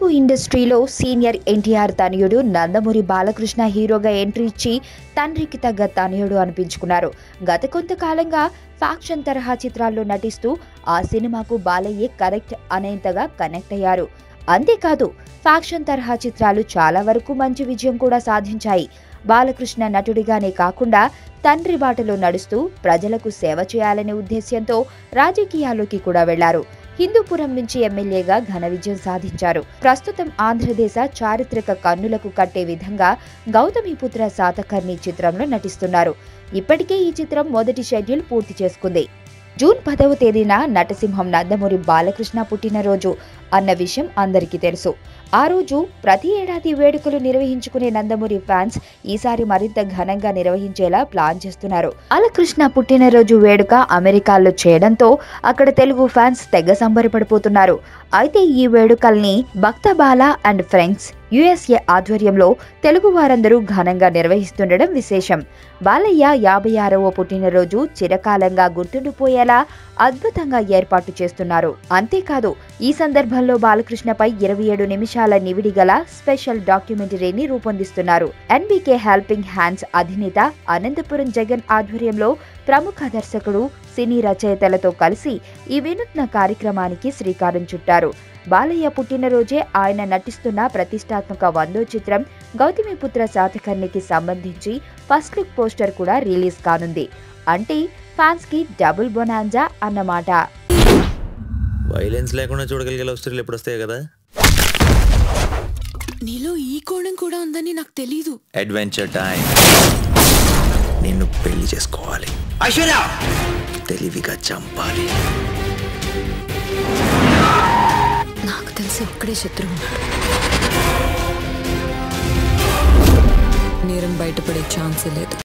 తెలుగు ఇండస్ట్రీలో సీనియర్ ఎన్టీఆర్ తనయుడు నందమూరి బాలకృష్ణ హీరోగా ఎంట్రీ ఇచ్చి తండ్రికి తగ్గ తనయుడు అనిపించుకున్నారు. గత కొంతకాలంగా ఫ్యాక్షన్ తరహా చిత్రాల్లో నటిస్తూ ఆ సినిమాకు బాలయ్యే కరెక్ట్ అనేంతగా కనెక్ట్ అయ్యారు. అంతేకాదు ఫ్యాక్షన్ తరహా చిత్రాలు చాలా వరకు మంచి విజయం కూడా సాధించాయి. బాలకృష్ణ నటుడిగానే కాకుండా తండ్రి బాటలో నడుస్తూ ప్రజలకు సేవ చేయాలనే ఉద్దేశ్యంతో రాజకీయాల్లోకి కూడా వెళ్లారు. హిందూపురం నుంచి ఎమ్మెల్యేగా ఘన విజయం సాధించారు. ప్రస్తుతం ఆంధ్రదేశ చారిత్రక కన్నులకు కట్టే విధంగా గౌతమిపుత్ర శాతకర్ణి చిత్రంలో నటిస్తున్నారు. ఇప్పటికే ఈ చిత్రం మొదటి షెడ్యూల్ పూర్తి చేసుకుంది. జూన్ 10వ తేదీన నటసింహం నందమూరి బాలకృష్ణ పుట్టినరోజు అన్న విషయం అందరికీ తెలుసు. ఆ రోజు ప్రతి ఏడాది వేడుకలు నిర్వహించుకునే నందమూరి ఫ్యాన్స్ ఈసారి మరింత ఘనంగా నిర్వహించేలా ప్లాన్ చేస్తున్నారు. బాలకృష్ణ పుట్టినరోజు వేడుక అమెరికాలో చేయడంతో అక్కడ తెలుగు ఫ్యాన్స్ తెగ సంబరపడిపోతున్నారు. అయితే ఈ వేడుకల్ని భక్త బాల అండ్ ఫ్రెండ్స్ USA ఆధ్వర్యంలో తెలుగు వారందరూ ఘనంగా నిర్వహిస్తుండడం విశేషం. బాలయ్య 56వ పుట్టినరోజు చిరకాలంగా గుర్తుండిపోయేలా అద్భుతంగా ఏర్పాటు చేస్తున్నారు. అంతేకాదు ఈ సందర్భంలో బాలకృష్ణపై 27 నిమిషాల నివిడి గల స్పెషల్ డాక్యుమెంటరీని రూపొందిస్తున్నారు. NBK హెల్పింగ్ హ్యాండ్స్ అధినేత అనంతపురం జగన్ ఆధ్వర్యంలో ప్రముఖ దర్శకుడు, సినీ రచయితలతో కలిసి ఈ వినూత్న కార్యక్రమానికి శ్రీకారం చుట్టారు. బాలయ్య పుట్టినరోజే ఆయన నటిస్తున్న ప్రతిష్టాత్మక 100వ చిత్రం గౌతమిపుత్ర శాతకర్ణికి సంబంధించి ఫస్ట్ లుక్ పోస్టర్ కూడా రిలీజ్ కానుంది. అంటే ఫ్యాన్స్ కి డబుల్ బొనాంజా అన్నమాట. వైలెన్స్ లేకుండా చూడగలిగే లవ్ స్టోరీలు ఎప్పుడు వస్తాయి కదా. నీలో ఈ కోణం కూడా ఉందని నాకు తెలీదు. Adventure time. నిన్ను పెళ్లి చేసుకోవాలి. ఐశ్వర్య తెలివిగా చంపాలి. నాకు తెలిసి ఒక్కడే శత్రువు ఉన్నాడు. నేరం బయటపడే ఛాన్సే లేదు.